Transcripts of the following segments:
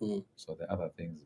So the other things.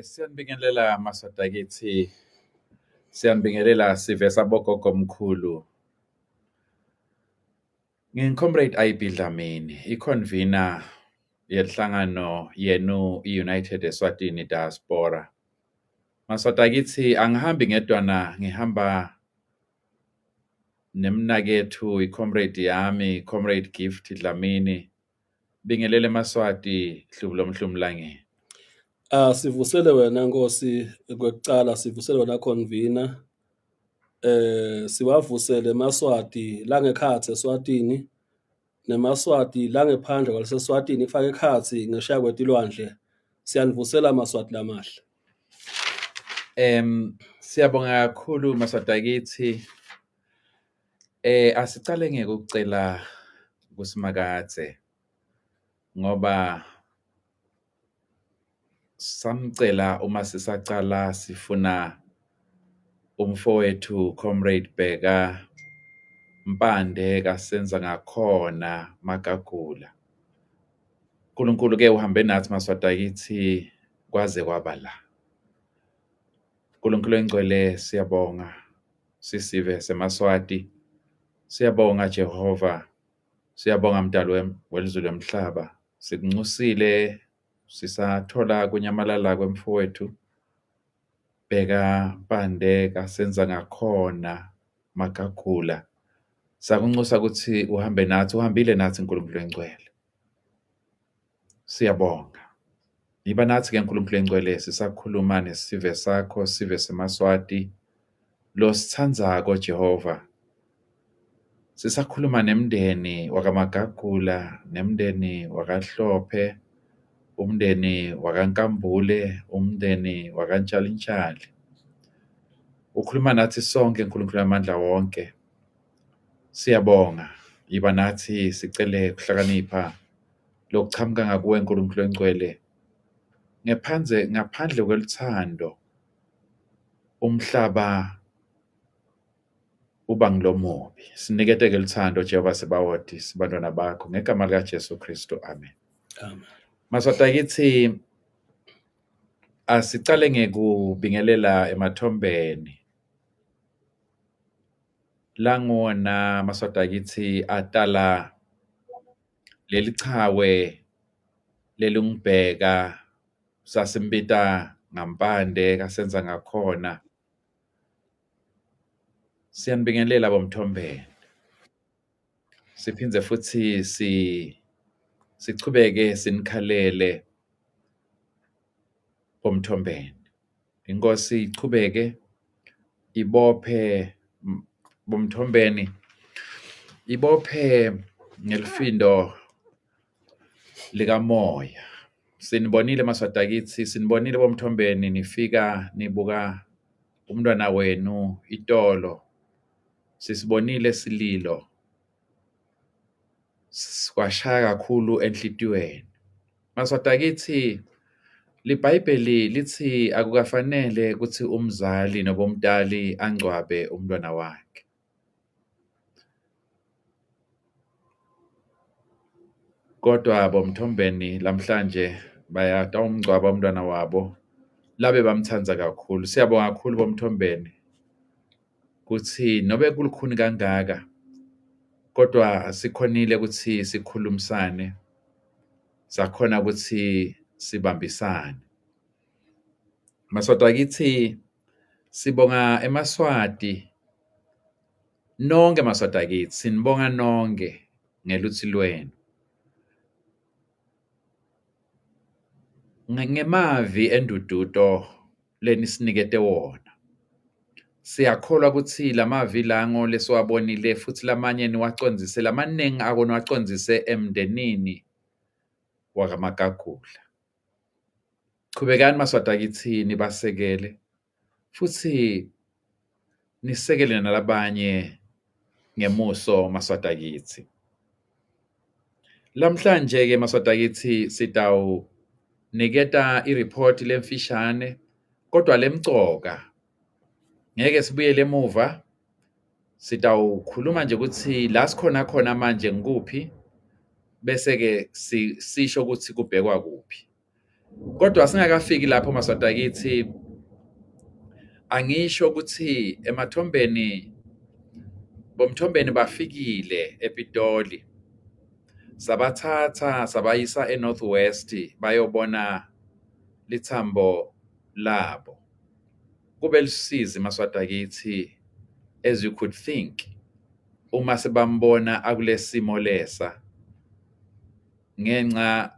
Siyanibingelela masoda kithi, siyanibingelela sivesa bogogo omkhulu. Ngingicomrade IB Dhlamini, iconvener yenhlangano yenu i-United Eswatini Diaspora. Masoda kithi angihambi ngedwana, ngihamba nemnakethu icomrade yami, comrade Gift Dhlamini. Bingelele Maswati hlubulo mhlumlangeni. Sivusele wena Nkosi kwekucala, sivusele wena convener. Siwavusele Maswati la ngekhatsi eSwatini neMaswati la ngephandle kwaleSwatini ifake ekhatsi ngeshaya kwetilwandle. Siyanivusela Maswati lamahle. Siyabonga kakhulu masoda kithi. Asicale ngekucela kusimakathe ngoba samcela uma sisacala sifuna umfowethu comrade Bheka Mpande kasenza ngakhona Magagula. uNkulunkulu ke uhambe nathi masoda kithi kwaze kwaba la. uNkulunkulu engcwele siyabonga, sisive seMaswati. Siyabonga Jehova, siyabonga mdali welizwe lomhlaba. Sikunxusile sisathola kunyamalala kwemfowethu Bheka Mpande kasenza ngakhona Magagula. Sakunxusa ukuthi uhambe nathi, uhambile nathi uNkulunkulu engcwele. Siyabonga. Yiba nathi ke uNkulunkulu engcwele sisakhuluma nesive sakho, sive seMaswati lo sithandzako Jehova. Sisakhuluma nemndeni wakaMagagula, nemndeni wakaHlophe, umndeni wakaNkambule, umndeni wakaNtshalitshali. Ukhuluma nathi sonke uNkulunkulu amandla wonke. Siyabonga. Yiba nathi sicele kuhlakanipha lokuchamuka ngakuwe uNkulunkulu engcwele. Ngaphandle kweluthando umhlaba uba ngilomobi. Siniketeke luthando Jehova Sebawoti, sibantwana bakho ngegama lika Jesu Kristu. Amen. Amen. Masoda kithi asicale ngekubingelela emathombeni. Langona masoda kithi atala leli chawe lelungibheka sasimbita ngampande kasenza ngakhona. Siyanibingelela bomthombeni. Siphindze futhi sichubeke sinikhalele bomthombeni. Inkosi ichubeke ibophe bomthombeni, ibophe ngelifindo likamoya. Sinibonile masoda kithi, sinibonile bomthombeni nifika nibuka umntwana wenu itolo. Sisibonile sililo. Kwashaya kakhulu enhlitiyweni. Masoda kithi liBhayibheli lithi akukafanele ukuthi umzali nobomdali angcwabe umntwana wakhe. Kodwa bomthombeni lamhlanje bayata umngcwaba umntwana wabo labe bamthanza kakhulu. Siyabonga kakhulu bomthombeni kuthi nobe kulukhuni kangaka kodwa sikhonile ukuthi sikhulumisane, sakhona ukuthi sibambisane. Masoda kithi sibonga eMaswati Nonke maswati akithi sinibonga nonke ngeluthi lwenu. Ngemavi endududo lenisinikete wona. Siyakholwa ukuthi lamavi lango lesiwabonile futhi lamanye niwacondzise lamaningi akoniwacondzise emndenini wakaMagagula. Qhubekani maswati akithi nibasekele futhi nisekele nalabanye ngemuso maswati akithi. Lamhlanje ke maswati akithi sitawuniketa ireport lemfishane kodwa lemcoka. Ngeke sibuyele emuva. Sitawukhuluma nje ukuthi la sikhona khona manje ngikuphi bese ke sisho ukuthi kubhekwa kuphi. Kodwa singakafiki lapho maswati akithi angisho ukuthi bomthombeni bafikile ePitoli. Sabathatha sabayisa eNorth West bayobona lithambo labo. Kube lusizi maswati akithi as you could think uma sebambona akulesimo lesa ngenxa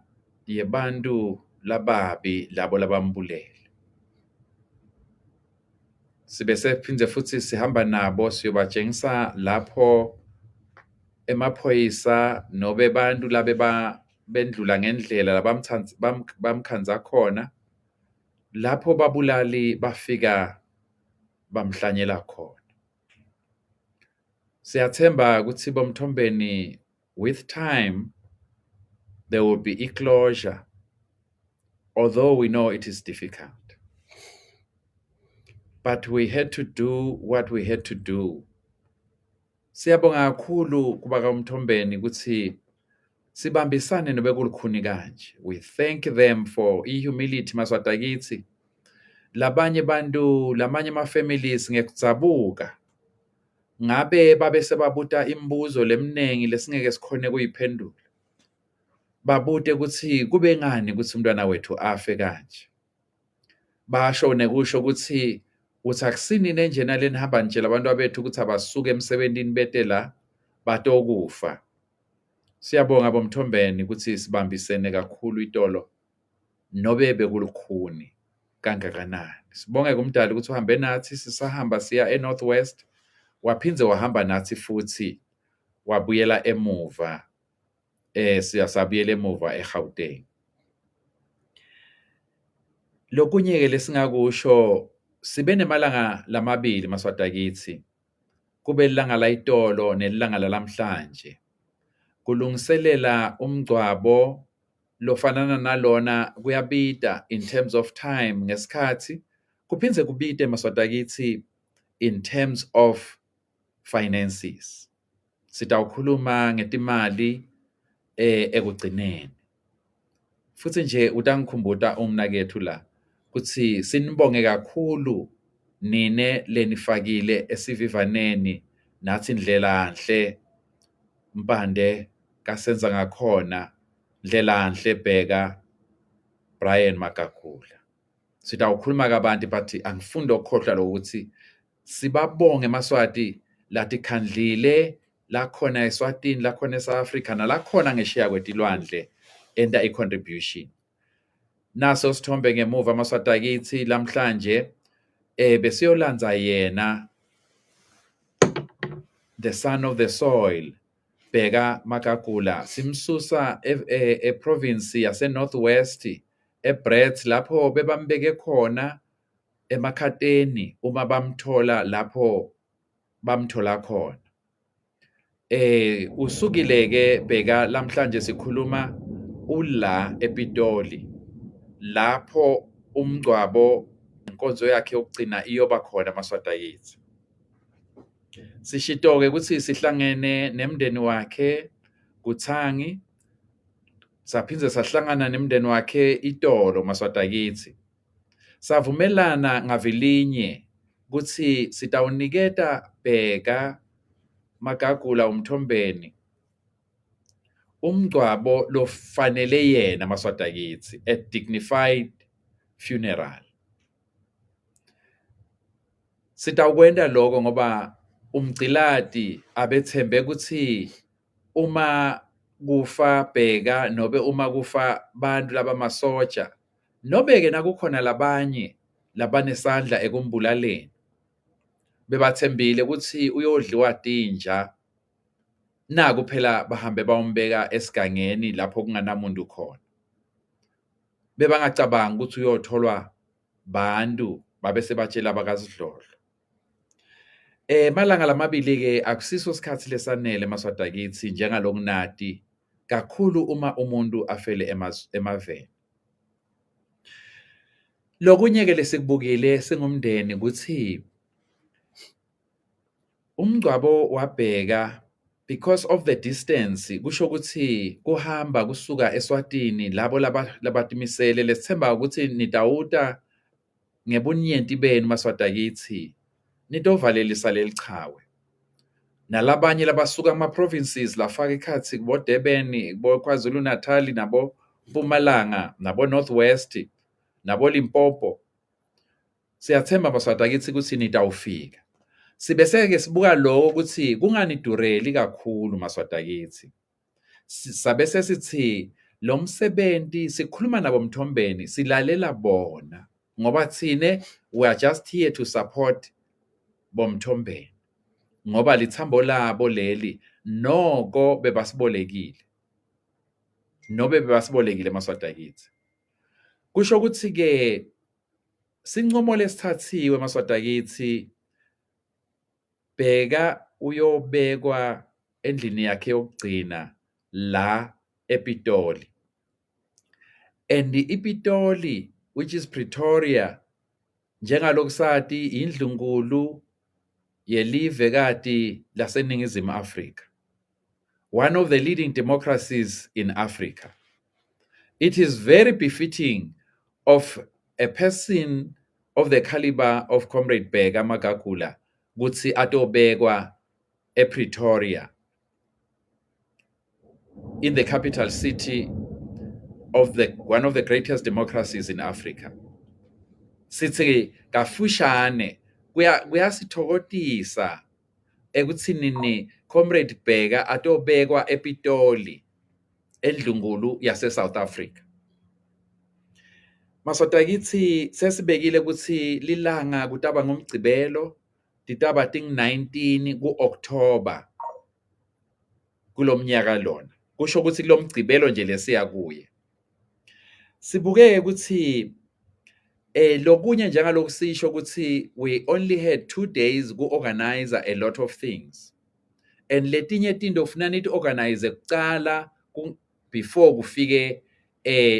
yebantu lababi labo labambulele. Sibe sephindze futhi sihamba nabo siyobatshengisa lapho emaphoyisa nobe bantu labe bendlula ngendlela bamkhanza khona lapho babulali bafika bamhlanyela khona. Siyathemba ukuthi bomthombeni with time there will be a closure, although we know it is difficult. But we had to do what we had to do. Siyabonga kakhulu kuba kaMthombeni ukuthi sibambisane nobekulukhuni kanje. We thank them for ihumility maswati akithi. Labanye bantu, lamanye ama-families ngekudzabuka. Ngabe babe sebabuta imibuzo lemningi lesingeke sikhone kuyiphendula. Babute ukuthi kube ngani ukuthi umntwana wethu afe kanje. Basho nekusho ukuthi akusini nenjena lenihamba nitshela abantu abethu ukuthi abasuke emsebentini bete la batokufa. Siyabonga bomthombeni ukuthi sibambisene kakhulu itolo nobe bekulukhuni kangakanani. Sibonge kumdali ukuthi uhambe nathi sisahamba siya eNorth West waphindze wahamba nathi futhi wabuyela emuva siyasabuyela emuva eGauteng. Lokunye ke lesingakusho sibe nemalanga lamabili maswati akithi. Kube ilanga la itolo nelanga lamhlanje. Kulungiselela umgcwabo lofanana nalona kuyabida in terms of time ngesikhathi kuphindze kubide maswati akithi in terms of finances. Sitawukhuluma ngetimali ekugcineni. Futhi nje utangikhumbuta umnakethu la kuthi sinibonge kakhulu nine lenifakile esivivaneni nathi Ndlelanhle Mpande kasenza ngakhona Ndlelanhle Bheka Brian Magagula. Sitawukhuluma kabanti but angifunda ukukhohlwa lokuthi sibabonge maswati lathi khandlile lakhona eSwatini lakhona eSouth Africa nalakhona ngeshiya kwetilwandle enda i-contribution. Naso sithombe ngemuva maswati akithi lamhlanje besiyolanza yena the son of the soil Bheka Magagula simsusa province yase North West eBrett lapho bebambeke khona emakhateni uma bamthola lapho bamthola khona. Usukile ke Bheka lamhlanje sikhuluma ula ePitoli lapho umgcwabo inkonzo yakhe yokugcina iyoba khona maswati akithi. Sishito-ke ukuthi sihlangene nemndeni wakhe kuThangi saphindze sahlangana nemndeni wakhe itolo maswati akithi. Savumelana ngavilinye ukuthi sitawuniketa Bheka Magagula umthombeni umgcwabo lofanele yena maswati akithi a dignified funeral. Sitawukwenda lokho ngoba umgciladi abethembe ukuthi uma kufa Bheka nobe uma kufa bantu labamasoja nobe-ke nakukhona labanye labanesandla ekumbulaleni bebathembile ukuthi uyodliwa tinja naku phela bahambe bayombeka esigangeni lapho kunganamuntu khona bebangacabanga ukuthi uyotholwa bantu babe sebatshela bakaSidlodlo. Malanga lamabili ke akusiso isikhathi lesanele maswada kithi njengalokunati kakhulu uma umuntu afele emaveni. Lokunye ke lesikubukile singumndeni ukuthi umngcwabo wabheka because of the distance kusho ukuthi kuhamba kusuka eSwatini labo labatimisele lesithemba ukuthi nitawuta ngebunyenti benu maswada kithi nitovalelisa lelichawe nalabanye labasuka ama-provinces lafaka ikhathi kubo Durban, kubo KwaZulu Natal nabo Mpumalanga nabo North West nabo Limpopo siyathemba maswada kithi ukuthi nitawufika sibese-ke sibuka lokho ukuthi kunganidureli kakhulu maswada kithi sabe sithi lo msebenzi sikhuluma nabo Mthombeni silalela bona ngoba thine we are just here to support boMthombeni ngoba lithambo labo leli noko bebasibolekile maswada kithi kusho ukuthi ke sincomo lesithathiwe maswada kithi Bheka uyobekwa endlini yakhe yokugcina la ePitoli and iPitoli which is Pretoria njengalokusati indlunkulu yelive kati laseNingizimu Afrika, one of the leading democracies in Africa. It is very befitting of a person of the caliber of Comrade Bheka Magagula ukuthi atobekwa ePretoria, in the capital city of one of the greatest democracies in Africa. Sithi kafushane kuyasithokozisa ekuthinini Comrade Bheka atobekwa ePitoli endlunkulu yase South Africa. Maswada kithi sesibekile ukuthi lilanga kutaba ngomgcibelo ditaba ting 19 kuOctober kulomnyaka lona kusho ukuthi kulomgcibelo nje lesiya kuye sibuke ukuthi lokunye njengalokusisho ukuthi we only had 2 days ku-organize a lot of things and letinye tinto ufuna nithi organize kucala before kufike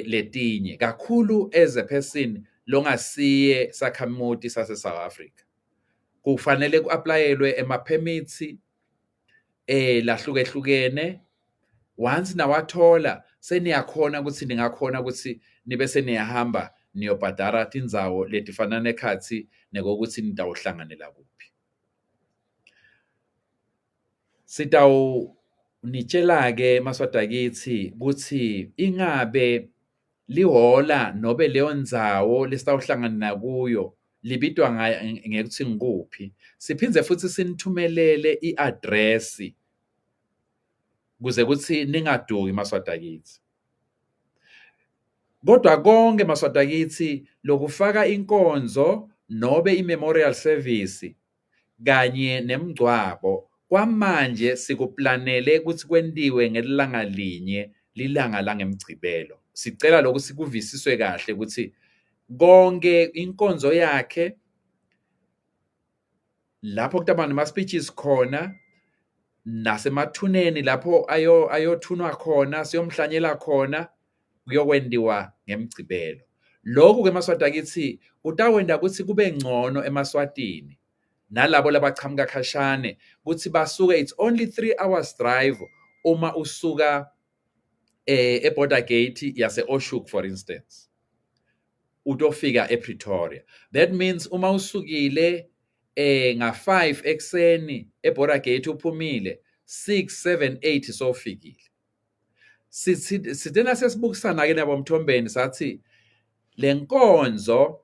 letinye kakhulu as a person longasiye sakhamuti sase South Africa kufanele ku-applyelwe ama-permits lahlukehlukene once nawathola seniyakhona ukuthi ningakhona ukuthi nibe seniyahamba niyobhadara tindzawo letifana nekhatsi nekokuthi nitawuhlanganela kuphi. Sitawunitshela-ke maswada kithi ukuthi ingabe lihola nobe leyo ndzawo lesitawuhlangana kuyo libitwa ngekuthi ngikuphi siphindze futhi sinithumelele i-address kuze kuthi ningaduki maswada kithi. Kodwa konke maswada kithi lokufaka inkonzo nobe i-memorial service kanye nemgcwabo kwamanje sikuplanele ukuthi kwentiwe ngelanga linye lilanga langemgcibelo. Sicela lokhu sikuvisiswe kahle ukuthi konke inkonzo yakhe lapho kutaba nama-speeches khona nasemathuneni lapho ayothunwa khona siyomhlanyela khona kuyokwendiwa ngemgcibelo. Lokhu ke maswada kithi kutawenda ukuthi kube ngcono emaswatini nalabo labachamuka khashane ukuthi basuke it's only 3 hours drive uma usuka eborder gate yase Oshuk for instance utofika ePretoria. That means uma usukile nga-5 ekseni eborder gate uphumile 6 7 8 sofikile. Sithena sesibukisana ke nabo Mthombeni sathi lenkonzo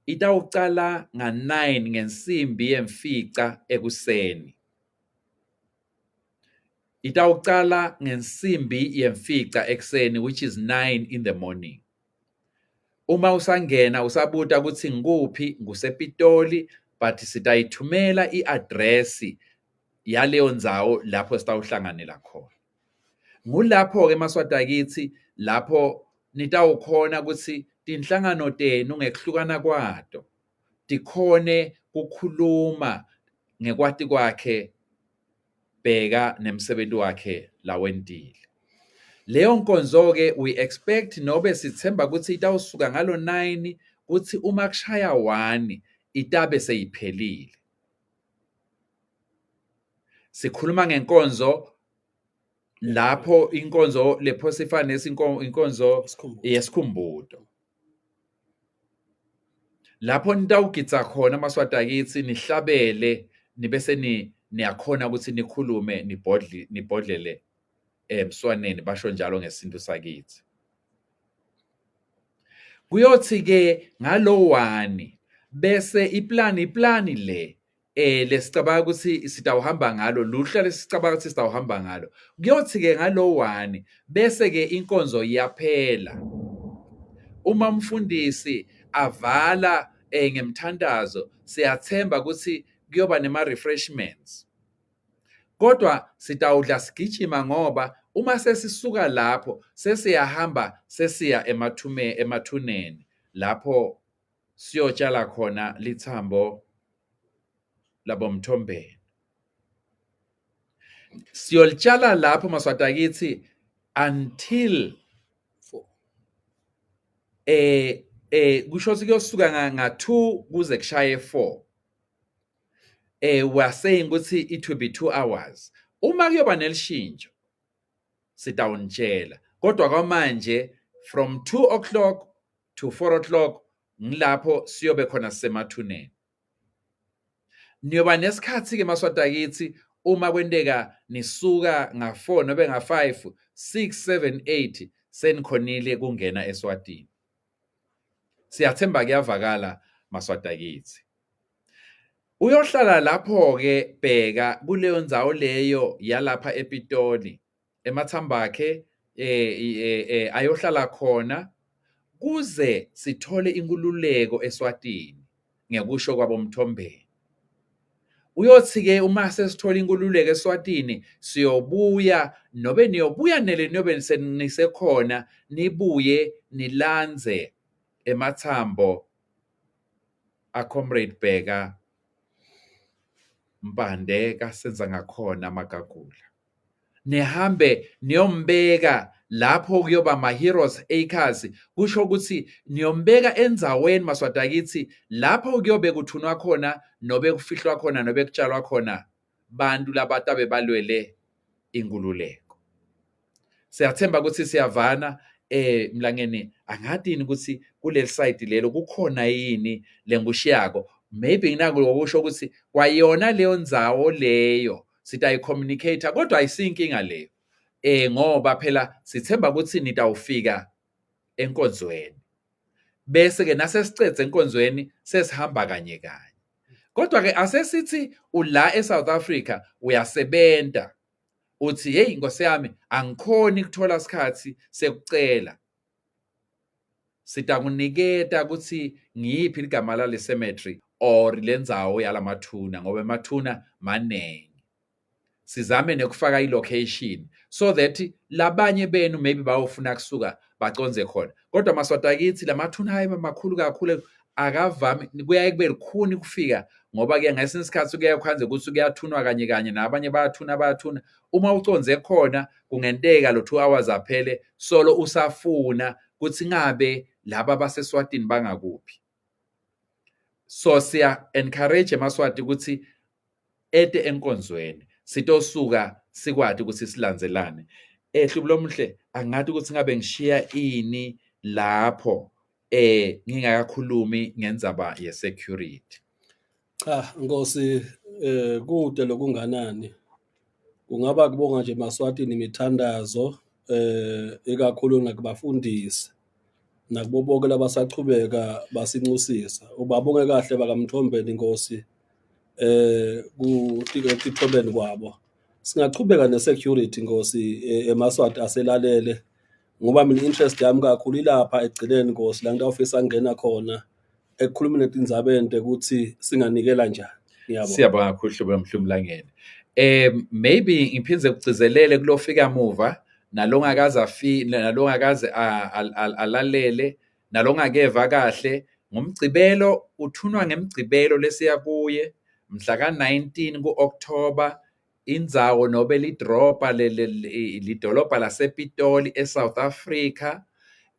itawucala nga-9 ngensimbi yemfica ekuseni. Itawucala ngensimbi yemfica ekuseni, which is 9 in the morning. Uma usangena usabuta ukuthi ngikuphi, ngusePitoli, but sitayithumela i-address yaleyo ndzawo lapho sitawuhlanganela khona. Ngulapho-ke maswati akithi lapho nitawukhona ukuthi tinhlangano tenu ngekuhlukana kwato tikhone kukhuluma ngekwati kwakhe Bheka nemsebenzi wakhe lawentile. Leyo nkonzo-ke we expect nobe sithemba ukuthi itawusuka ngalo 9 kuthi uma kushaya 1 itabe seyiphelile. Sikhuluma ngenkonzo lapho inkonzo lephosifane inkonzo yesikhumbuzo. Lapho nitawugitsa khona maswati akithi nihlabele nibese niyakhona ukuthi nikhulume nibhodlele emswaneni basho njalo ngesintu sakithi. Kuyothi-ke ngalo 1 bese iplani le lesicabanga ukuthi sitawuhamba ngalo luhla lesicabanga ukuthi sitawuhamba ngalo. Kuyothi-ke ngalo 1 bese-ke inkonzo iyaphela. Uma umfundisi avala ngemthandazo siyathemba ukuthi kuyoba nema-refreshments. Kodwa sitawudla sigijima ngoba uma sesisuka lapho sesiyahamba sesiya emathuneni lapho siyotshala khona lithambo labomthombeni. Siyolitshala lapho maswati akithi until kusho ukuthi kuyosuka nga-2 kuze kushaye 4. We are saying ukuthi it will be 2 hours. Uma kuyoba nelishintsho sitawunitshela. Kodwa kwamanje from 2 o'clock to 4 o'clock ngilapho siyobe khona sisemathuneni. Niyoba nesikhathi-ke maswati akithi uma kwenteka nisuka nga-4 nobe nga-5, 6, 7, 8 senikhonile kungena eSwatini. Siyathemba kuyavakala maswati akithi. Uyohlala lapho-ke Bheka kuleyo ndzawo leyo yalapha ePitoli emathambakhe ayohlala khona kuze sithole inkululeko eSwatini ngekusho kwabomthombeni. Uyothi-ke uma sesithola inkululeko eSwatini siyobuya nobe niyobuya niyobe nisekhona nibuye nilanze emathambo a-Comrade Bheka Mpande kasenza ngakhona Magagula. Nihambe niyombeka lapho kuyoba ama-Heroes Acres, kusho ukuthi niyombeka endzaweni maswati akithi lapho kuyobe kuthunwa khona nobe kufihlwa khona nobe kutshalwa khona bantu labatabe balwele inkululeko. Siyathemba ukuthi siyavana mlangeni angadini ukuthi kuleli side lelo kukhona yini lengushiyako. Maybe ngokusho ukuthi kwayona leyo ndzawo leyo sitayi-communicate kodwa ayisiyinkinga leyo. Ngoba phela sithemba ukuthi nitawufika enkonzweni. Bese-ke nasesicede enkonzweni sesihamba kanye kanye. Kodwa-ke asesithi ula eSouth Africa uyasebenta. Uthi hey Nkosi yami angikhoni ukuthola isikhathi sekucela. Sitakuniketa ukuthi ngiyiphi igama lale cemetery or lendzawo yalamathuna ngoba emathuna manengi. Sizame nekufaka i-location so that labanye benu maybe bawufuna kusuka baconze khona. Kodwa maswati akithi lamathuna hayi makhulu kakhulu akavami kuyaye kube likhuni kufika ngoba ke ngesinye isikhathi kuyaye khanze ukuthi kuyathunwa kanye kanye nabanye bayathuna. Uma uconze khona kungenteka lo 2 hours aphele solo usafuna ukuthi ngabe laba baseSwatini bangakuphi. So siya encourage emaswati ukuthi ete enkonzweni sitosuka sikwati ukuthi silandzelane. Hlubulo omhle angathi ukuthi ngabe ngishiya ini lapho ngingakakhulumi ngendzaba ye-security. Cha Nkosi, kude lokunganani. Kungaba kubonga nje emaswatini imithandazo ikakhulu nakubafundisi nakubo bonke labasaqhubeka basinxusisa. Ubabonge kahle bakaMthombeni Inkosi kutithobeni kwabo. Singachubeka ne-security Nkosi eMaswati aselalele ngoba mina interest yami kakhulu ilapha egcineni Nkosi la ngitawufisa angena khona ekukhulumeni netindzabente ukuthi singanikela njani. Ngiyabonga. Siyabonga kakhulu hlobo Mhlumlangene. Maybe ngiphinze kugcizelele kulofika muva nalongakaze alalele nalongakeva kahle ngomgcibelo uthunwa ngemgcibelo lesiya kuye mhla ka-19 ku-October indzawo nobe lidolobha lasePitoli eSouth Africa.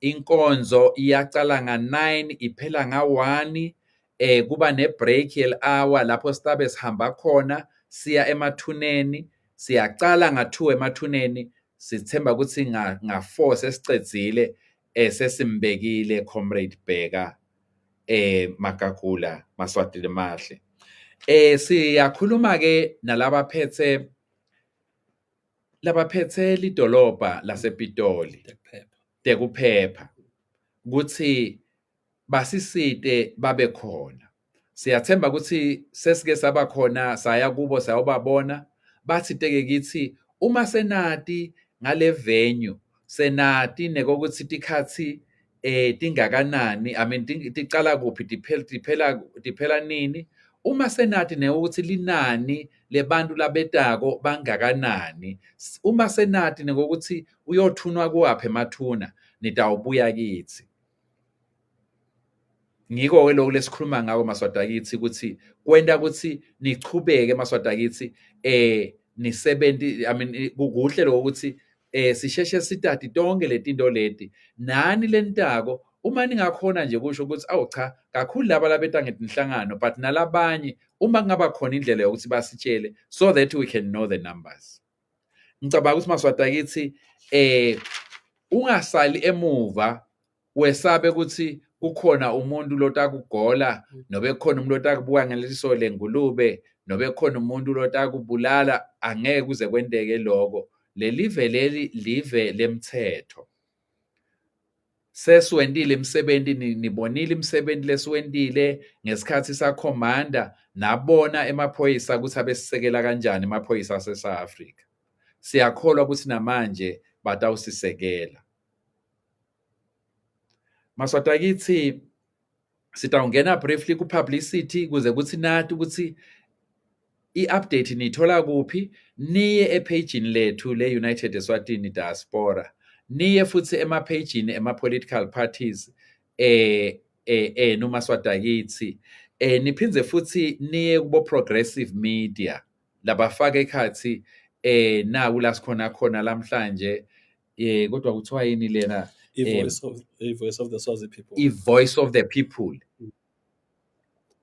Inkonzo iyaqala nga-9 iphela nga-1. Kuba ne-break ye-hour lapho sitabe sihamba khona siya emathuneni. Siyaqala nga-2 emathuneni, sithemba ukuthi nga-4 sesicedzile sesimbekile comrade Bheka Magagula Maswati Mahle. Siyakhuluma ke nalabaphethe lidolobha lasePitoli tekuphepha ukuthi basisite babe khona. Siyathemba ukuthi sesike saba khona saya kubo sayobabona bathi-ke kithi uma senati ngale venue senati nekokuthi tikhathi tingakanani, I mean ticala kuphi tiphela nini, uma senati nekokuthi linani lebantu labetako bangakanani, uma senati nekokuthi uyothunwa kuwaphi emathuna nitawubuya kithi. Ngiko-ke lokho lesikhuluma ngako Maswati akithi ukuthi kwenta ukuthi nichubeke Maswati akithi kuhle lokho ukuthi sisheshe sitati tonke letinto leti nani lentako uma ningakhona nje kusho ukuthi awu cha kakhulu laba labeta ngetinhlangano but nalabanye uma kungaba khona indlela yokuthi basitshele so that we can know the numbers. Ngicabanga ukuthi Maswati akithi ungasali emuva wesabe ukuthi kukhona umuntu lotakugola nobe khona umuntu lotakubuka ngeliso lengulube nobe khona umuntu lotakubulala, angeke kuze kwenteke lokho. Lelive leli live lemthetho. Sesiwentile imsebenzi, nibonile imsebenzi lesiwentile ngesikhathi sakhomanda, nabona emaphoyisa ukuthi abesisekela kanjani emaphoyisa ase-South Africa. Siyakholwa ukuthi namanje batawusisekela. Maswati akithi sitawungena briefly ku-publicity kuze kuthi nathi ukuthi i-update niyithola kuphi. Niye ephejini lethu le-United Eswatini Diaspora, niye futhi emaphejini ema-political parties noMaswati akithi, niphinze futhi niye kubo-progressive media labafaka ekhathi naku la sikhona khona lamhlanje kodwa kuthiwa yini lena Voice of the Swazi people. I-Voice of the People.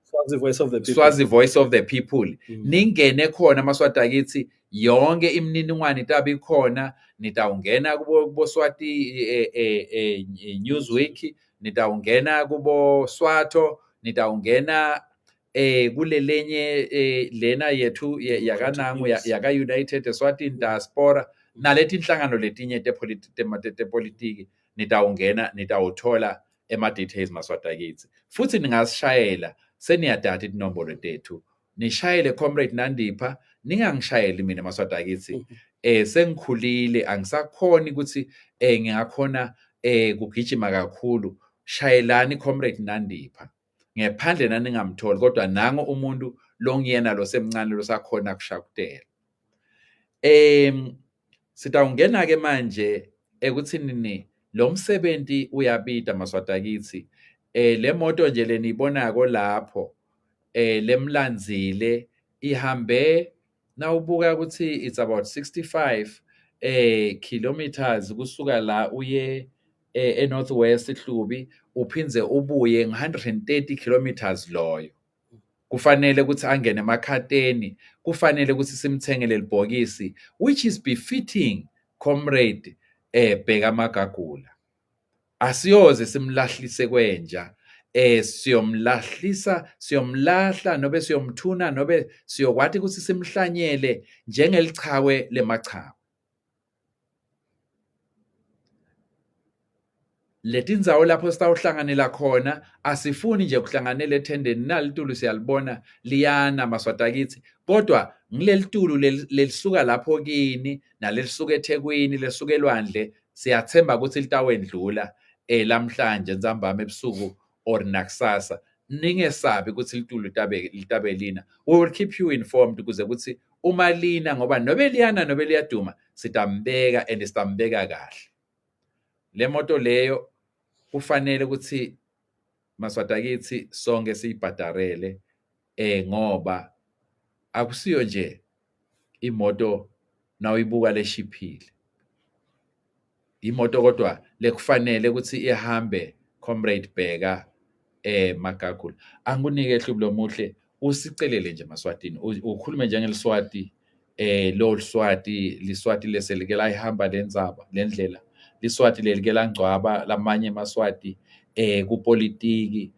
Swazi Voice of the People. Swazi Voice of the People. Ningene khona Maswati akithi yonke imininingwane itabe ikhona, nitawungena kubo Swati Newsweek, nitawungena kubo Swato, nitawungena kulelenye lena yethu yakanangu yaka-United Eswatini Diaspora naleti inhlangano letinye tepolitiki nitawungena nitawuthola ema-details Maswati akithi. Futhi ningasishayela seniyadata inombolo tethu, nishayele comrade Nandipha, ningangishayeli mina Maswati akithi. Sengikhulile angisakhoni ukuthi ngingakhona kugijima kakhulu. Shayelani comrade Nandipha. Ngephandle naningamtholi kodwa nango umuntu longiyena lo semncane losakhona kushakutela. Sitawungena ke manje ekuthini lo msebenzi uyabida Maswati akithi. Le moto nje lenibonako lapho lemlandzile ihambe nawubuka ukuthi it's about 65 kilometers kusuka la uye eNorthwest Hlubi uphinze ubuye nge-130 kilometers loyo. Kufanele ukuthi angene emakhateni, kufanele ukuthi simthengele libhokisi which is befitting comrade Bheka Magagula. Asiyoze simlahlise kwenja, siyomlahla nobe siyomthuna nobe siyokwathi ukuthi simhlanyele njengelichawe lemachawe. letindzawo lapho sitawuhlanganela khona asifuni nje kuhlanganela ethendeni nalitulu siyalibona liyana Maswati akithi kodwa ngilelitulu lelisuka lapho kini nalisuka eThekwini lesuka elwandle siyathemba ukuthi litawendlula lamhlanje ntsambama ebusuku or nakusasa ningesabi ukuthi litulu litabe lina. We will keep you informed ukuze ukuthi uma lina ngoba nobe liyana nobe liyaduma sitambeka and sitambeka kahle. Le moto leyo kufanele ukuthi Maswati akithi sonke siyibhadarele ngoba akusiyo nje imoto nawuyibuka leshiphile. Imoto kodwa lekufanele ukuthi ihambe comrade Bheka Magagula. Angunike ehlubulo omuhle usicelele nje Maswatini ukhulume njengeliswati lo Swati liswati leselike la ihamba lendzaba lendlela liswati lelike langcwaba lamanye emaswati kupolitiki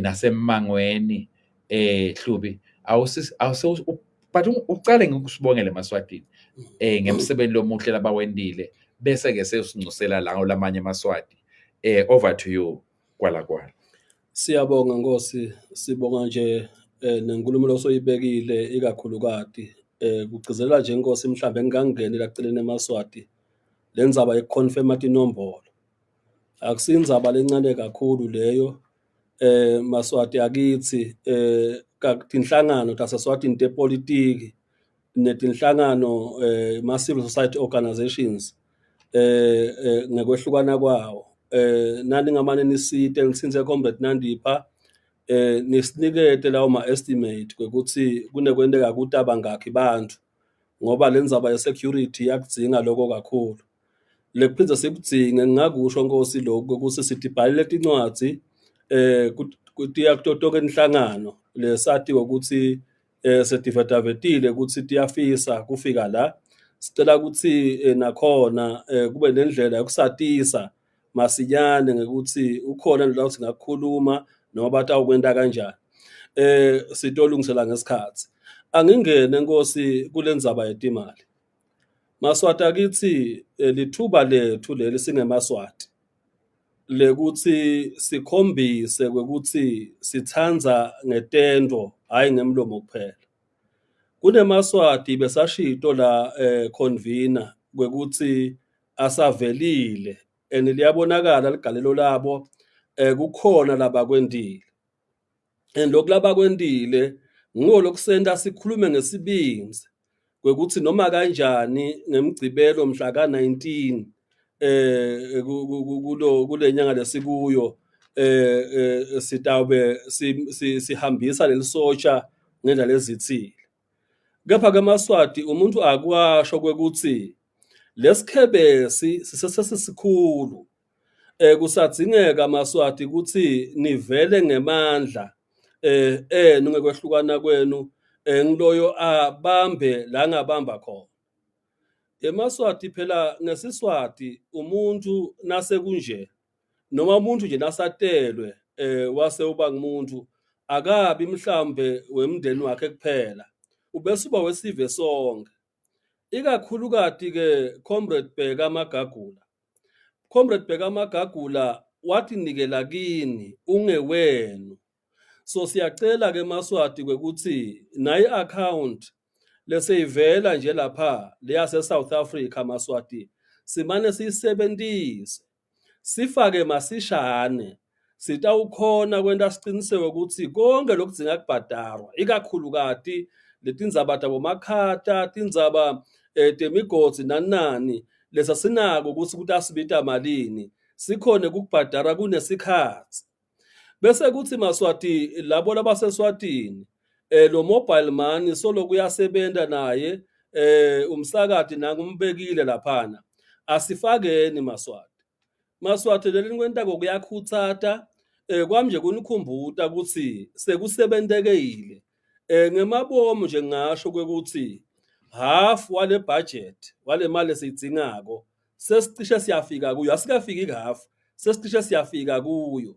nasemangweni Hlubi but ucale ngikusibongele Maswatini ngemsebenzi lomuhle labawendile bese ke sesingcusela lawo lamanye emaswati over to you kwala. Siyabonga Nkosi, sibonga nje nenkulumo losoyibekile ikakhulukati kugcizelela nje Nkosi mhlambe ngingangena laceleni emaswati lendzaba yeconfirm inombolo akusindzaba lencane kakhulu leyo Maswati akithi tinhlangano taseswatini tepolitiki netinhlangano ma civil society organizations ngekwehlukana kwawo nani ngamane nisite ngithinze comrade Nandipha nisinikete lawo ma estimate ukuthi kunekwendeka ukuthi abangakhi bantu ngoba lendzaba ye security yakudzinga lokho kakhulu. Lekuphindze sikudzinge ngingakusho Nkosi lokho ukuthi sitibhalile tincwadzi kutiya kutotoke inhlangano lesatiwe ukuthi setivetile ukuthi tiyafisa kufika la sicela ukuthi nakhona kube nendlela yokusatisa masinyane ngekuthi ukhona la singakukhuluma noma batawukwenda kanjani sitolungisela ngesikhathi. Angingene Nkosi kulendzaba yetimali. Maswati akithi lithuba lethu leli singemaswati lekuthi sikhombise ukuthi sithandza ngetendo hayi ngemlomo kuphela. Kunemaswati besashito la convener kwekuthi asavelile and liyabonakala ligalelo labo kukhona labakwendile and lokulaba kwendile ngolokusenda sikhulume ngesibinzi kwekuthi noma kanjani ngemgcibelo mhla ka-19 kule nyanga lesikuyo sitawube sihambisa lelisotsha ngendlela ezithile. Kepha ke Maswati umuntu akwasho kwekuthi lesikhebesi sisesikhulu kusadzingeka Maswati ukuthi nivele ngemandla ngekwehlukana kwenu ngiloyo abambe la ngabamba khona. EMaswati phela ngesiswati umuntu nase kunje noma umuntu nje nasatelwe wase uba ngumuntu akabi mhlambe wemndeni wakhe kuphela ubese uba wesive sonke. Ikakhulukati ke comrade Bheka Magagula. Comrade Bheka Magagula wathi nikela kini ungewenu. So siyacela ke Maswati kwekuthi nayi account leseyivela nje lapha leyase South Africa Maswati simane siyisebenzise sifake masishane sitawukhona kwenta siqiniseke ukuthi konke lokudzinga kubhadarwa ikakhulukati letindzaba tabomakhata tindzaba temigodzi nanani lesasinako ukuthi kutasibita malini sikhone kukubhadara kunesikhathi. Bese kuthi Maswati labo labaseswatini lo mobile money solo kuyasebenta naye umsakati nangumbekile laphana asifakeni Maswati lelikwenta kokuyakhutsata kwamje kunikhumbuta ukuthi sekusebentekile ngemabomu nje ngasho kwekuthi half wale budget wale mali esidzingako sesicishe siyafika kuyo asikafiki half sesicishe siyafika kuyo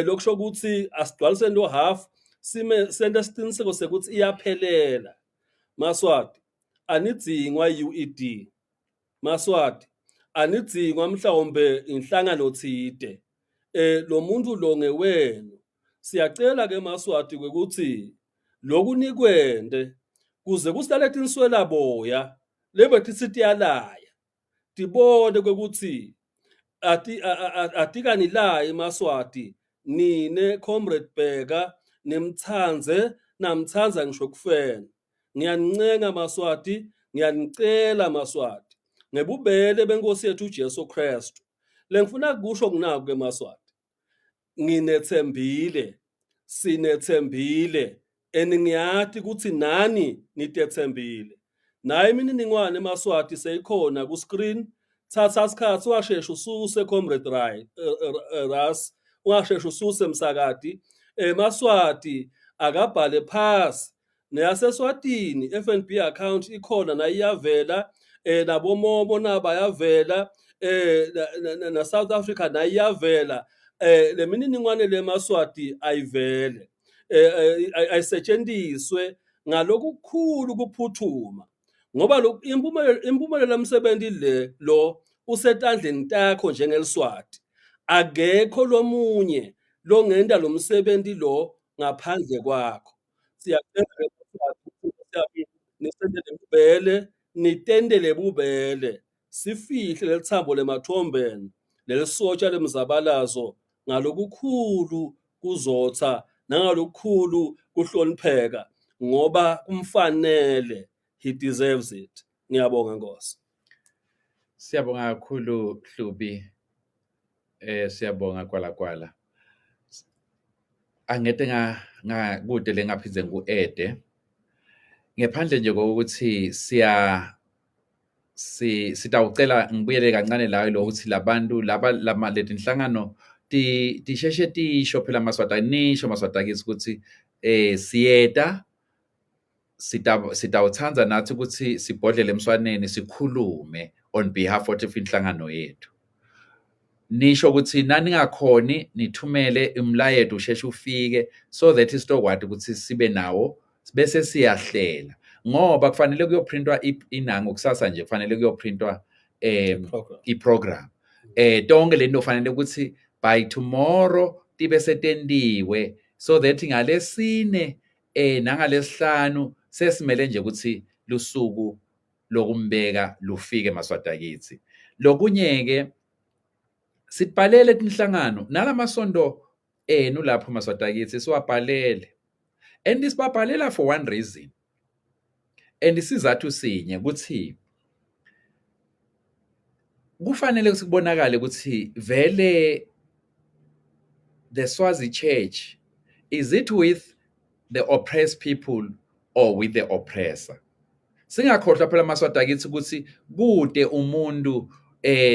lokusho ukuthi asigcwalise lo half sente isiqiniseko sekuthi iyaphelela. Maswati anidzingwa UED. Maswati anidzingwa mhlawumbe inhlangano thide lo muntu lo ngewenu. Siyacela ke Maswati ukuthi lokhu nikwende kuze kusilalethe inswela boya lebe sithi yalaya tibone ukuthi atikanilaya Maswati nine comrade Bheka nemthanze namthanza ngisho kufena. Ngiyanincenga Maswati, ngiyanicela Maswati ngebubele benkosi yethu uJesu Kristu. Lengifuna kusho kunako ke Maswati. Nginethembile, sinethembile, eningiyati ukuthi nani nitethembile. Naye imininingwane Maswati seyikhona ku screen. Thatha isikhathi ungasheshe ususe comrade Ras, ungasheshe ususe Msakadi. Maswati akabhale phasi neyaseswatini FNB account ikhona nayiyavela nabomobo nabayavela na South Africa nayiyavela le mininingwane le Maswati ayivele ayisetshenziswe ngalokukhulu kuphuthuma ngoba impumelelo yomsebenzi lo usetandleni takho njengeliswati. Akekho lomunye longenda lo msebenzi lo ngaphandle kwakho. Siyacela Maswati nisendele bubele, nitendele bubele, sifihle lethambo lemathombeni lelisotsha lemzabalazo ngalokukhulu kuzotha nangalokukhulu kuhlonipheka ngoba kumfanele, he deserves it. Ngiyabonga Nkosi. Siyabonga kakhulu Hlubi. Siyabonga kwala. Angete kude lengaphindze ngu-ede. Ngephandle nje kokuthi sitawucela ngibuyele kancane layo lokuthi labantu leti inhlangano tisheshe tisho phela Maswati nisho Maswati akithi ukuthi siyeta sitawuthanza nathi ukuthi sibhodlele emswaneni sikhulume on behalf of inhlangano yethu. Nisho ukuthi nani ngakhoni nithumele imlayeto usheshe ufike so that isitokwazi ukuthi sibe nawo bese siyahlela ngoba kufanele kuyoprintwa inango kusasa nje kufanele kuyoprintwa iprogram tonke lento kufanele ukuthi by tomorrow tibe setendiwe so that ngalesine nangalesihlanu sesimele nje ukuthi lusuku lokumbeka lufike Maswati akithi. Lokunye ke sibhalele inhlangano nalamasondo enu lapho Maswati akithi siwabhalele and sibabhalela for one reason and isizathu sinye ukuthi kufanele sikubonakale ukuthi vele the Swazi church, is it with the oppressed people or with the oppressor? Singakhohlwa phela Maswati akithi ukuthi kude umuntu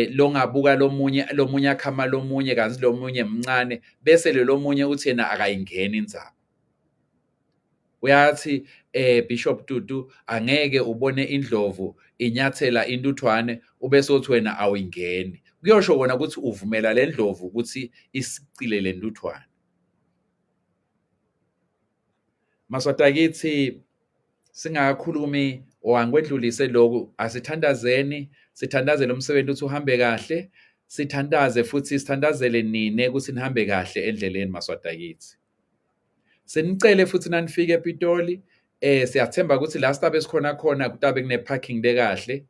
longabuka lomunye akhama lomunye kazi lomunye mncane bese lomunye uthi yena akayingeni indzaba. Uyathi Bishop Tutu angeke ubone indlovu inyathela intuthwane ubese uthi wena awuyingeni. Kuyosho kona ukuthi uvumela le ndlovu ukuthi isicile le ntuthwane. Maswati akithi singakhulumi owankwedlulise lokhu asithandazeni sithandazele umsebenzi ukuthi uhambe kahle sithandaze futhi sithandazele nine ukuthi nihambe kahle endleleni Maswati akithi. Senicele futhi nanifike ePitoli siyathemba ukuthi la sitabe sikhona kutabe kune parking lekahle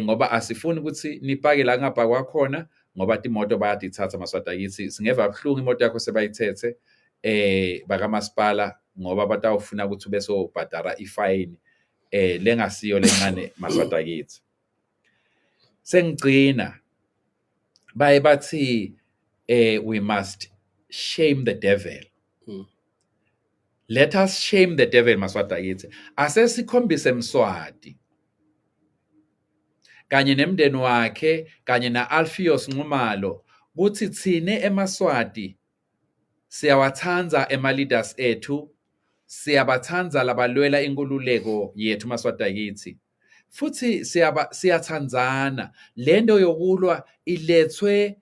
ngoba asifuni ukuthi nipake la ngapha kwakhona ngoba imoto bayadithatha Maswati akithi. Singeva abhlungu imoto yakho sebayithethe bakamasipala ngoba batawufuna ukuthi bese ubhadara ifine lengasiyo lencane Maswati akithi. Sengigcina baye bathi we must shame the devil. Let us shame the devil Maswati akithi. Asesikhombise Mswati kanye nemndeni wakhe kanye na Alpheus Nxumalo kuthi thine eMaswati siyawathanza ema-leaders ethu, siyabathanza labalwela inkululeko yethu Maswati akithi. Futhi siyathandzana lento yokulwa ilethwe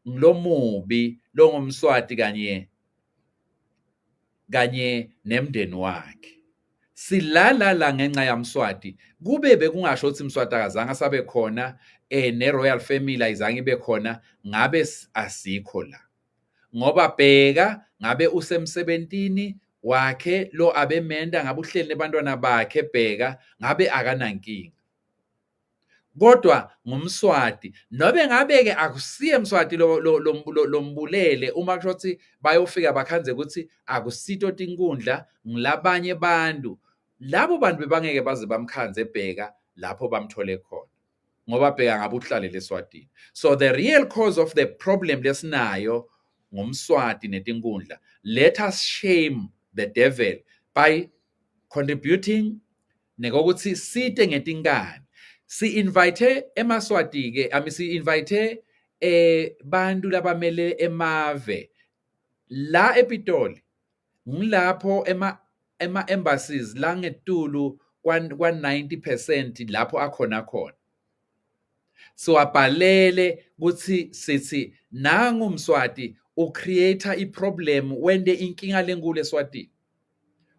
nglomubi longumswati kanye nemndeni wakhe. Silala ngenxa yamswati kube bekungasho ukuthi Mswati akazange sabe khona ne royal family ayizange ibe khona ngabe asikho la. ngoba Bheka ngabe usemsebentini wakhe lo abemenda ngabe uhleli nebantwana bakhe Bheka ngabe akanankinga. Kodwa ngumswati nobe ngabe ke akusiye Mswati lombulele uma kusho ukuthi bayofika bakhanze ukuthi akusito tinkundla ngilabanye bantu, labo bantu bebangeke baze bamkhanze Bheka lapho bamthole khona ngoba Bheka ngabe uhlalele eSwatini. So the real cause of the problem lesinayo ngumswati netinkundla. Let us shame the devil by contributing nekokuthi site ngetinkani. Si-invite emaswati ke si-invite bantu labamele emave la ePitoli ngilapho ema-embassies la ngetulu kwa-90% lapho akhona khona. Siwabhalele ukuthi sithi nangu Mswati ucreator iproblem wende inkinga lenkulu eSwatini.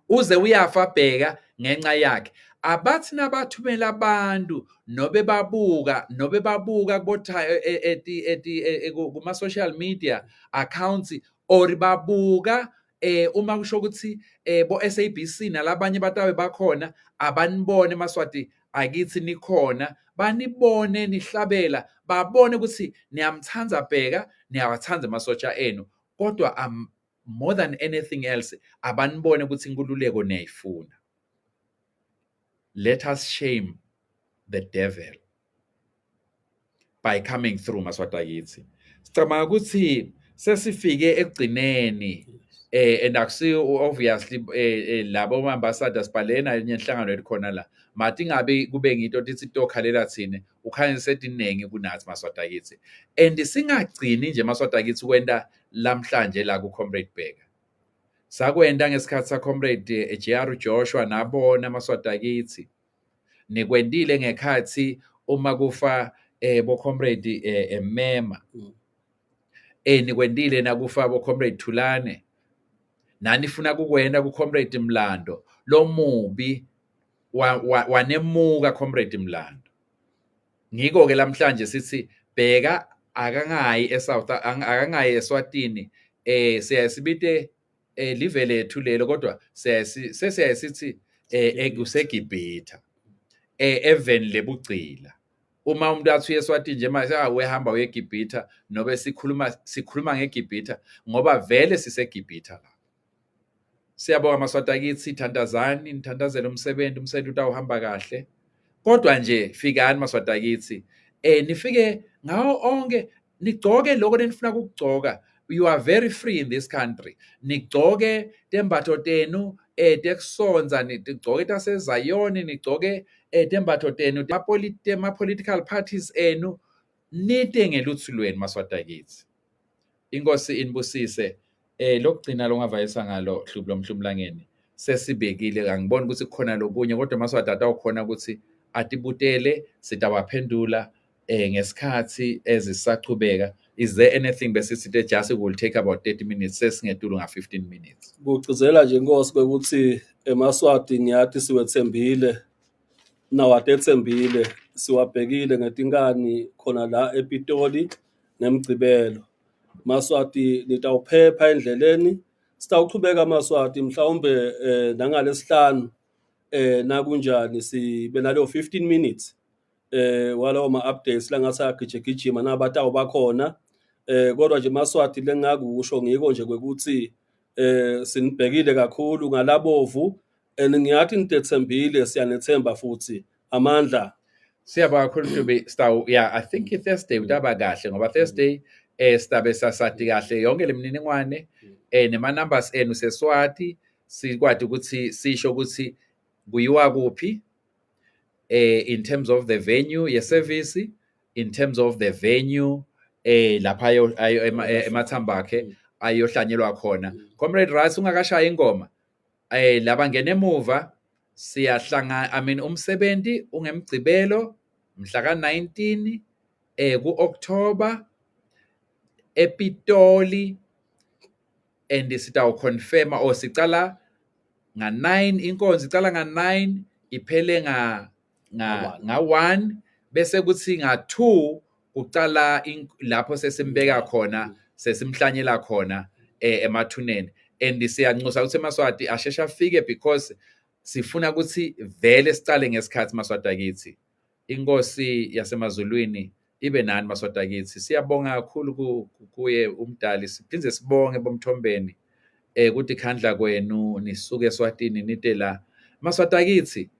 Uze uyafa Bheka ngenxa yakhe. Abathi nabathumela abantu nobe babuka kuma social media accounts or babuka uma kusho ukuthi bo SABC nalabanye batawe bakhona abanibone emaswati akithi nikhona banibone nihlabela babone ukuthi niyamthanza Bheka niyawathanda amasotsha enu kodwa more than anything else abanibone ukuthi inkululeko niyayifuna. Let us shame the devil by coming through maswati akithi. Sicabanga ukuthi sesifike ekugcineni and akusiyo obviously labo ambassadors balena inhlangano elikhona la mathi ngabe kube ngito tithi tokhalela thina ukhanye setinengi kunathi maswati akithi and singagcini nje maswati akithi kwenda lamhlanje la ku Comrade Bheka. Sakwenda ngesikhathi sa Comrade JR Joshua nabona maswati akithi. Nikwendile ngekhathi uma kufa bo Comrade Mema. Nikwendile nakufa bo Comrade Thulane. Nanifuna kukwenda ku Comrade Mlando lo mubi wanemuka Comrade Mlando. Ngiko ke lamhlanje sithi Bheka akangayi akangayi eSwatini siyasibite live lethu lelo kodwa sesiyasithi ekusegibhitha even lebucila. Uma umuntu athi uyeSwatini nje manje wehamba uyegibhitha nobe sikhuluma ngegibhitha ngoba vele sisegibhitha la. Siyabonga maswati akithi thandazani nithandazele umsebenzi utawuhamba kahle. Kodwa nje fikani maswati akithi nifike ngawo onke nigcoke lokho nenifuna ukugcoka. You are very free in this country. Nigcoke tembatho tenu tekusonza nigcoke tasezayoni nigcoke tembatho tenu ma political parties enu nite ngeluthu lweni maswati akithi. Inkosi inibusise. Lokugcina longavayisa ngalo Hlubulo Mhlumlangeni sesibekile angiboni ukuthi kukhona lokunye kodwa maswati atawukhona ukuthi atibutele sitawaphendula ngesikhathi ezisachubeka. Is there anything besisithi just will take about 30 minutes sesingetulu nga 15 minutes? Kucizela nje inkosi ukuthi emaswati ngiyathi siwethembile nawatethembile siwabhekile ngetinkani khona la ePitoli nemgcibelo. Maswati nitawuphepha endleleni sitawuchubeka maswati mhlawumbe nangalesihlanu nakunjani sibe nalo 15 minutes walawo ma-updates la ngathi agijegijima nabatawu bakhona kodwa nje maswati lengakusho ngiko nje kwekuthi sinibhekile kakhulu ngalabovu and ngiyathi nitethembile siyanethemba futhi amandla. Siyabonga kakhulu to be Staw. Yeah, I think Thursday utaba kahle ngoba Thursday stabe sasati kahle yonke lemininingwane nema numbers enu seSwati sikwadi ukuthi sisho ukuthi kuyiwa kuphi in terms of the venue ye service, in terms of the venue lapha emathamba akhe ayohlanyelwa khona. Comrade Rice ungakashaya ingoma laba ngene emuva siyahlanga umsebenzi ungemgcibelo mhla ka-19 ku-October ePitoli and sitawuconfirma or sicala nga-9 inkonzo icala nga-9 iphele nga-1 bese kuthi nga-2 kucala lapho sesimbeka khona sesimhlanyela khona emathuneni. And siyanxusa ukuthi eMaswati asheshe afike because sifuna ukuthi vele sicale ngesikhathi Maswati akithi. Inkosi yasemazulwini ibe nani Maswati akithi. Siyabonga kakhulu kuye umdali, siphinde sibonge bomthombeni ukuthi khandla kwenu nisuke eSwatini nite la. Maswati akithi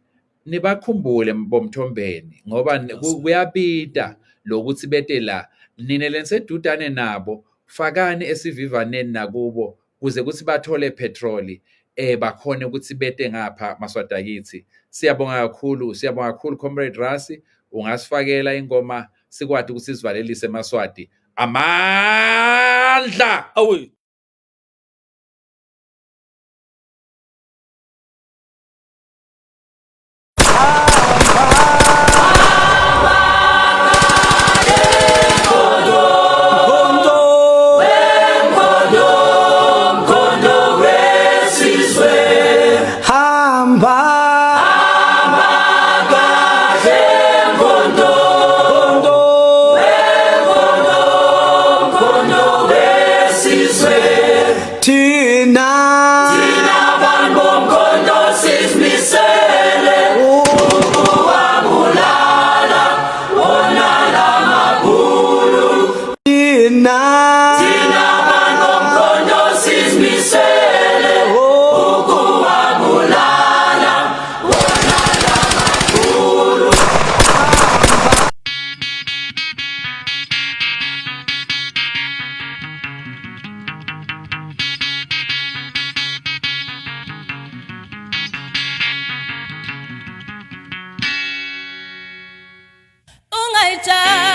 nibakhumbule bomthombeni ngoba kuyabida lokuthi bete la. Nine lensedudane nabo, fakani esivivaneni nakubo kuze kuthi bathole petroli bakhone ukuthi bete ngapha Maswati akithi. Siyabonga kakhulu Comrade Rasi, ungasifakela ingoma sikwazi ukuthi sizivalelise eMaswati. Amandla! Awu. Ungayitshali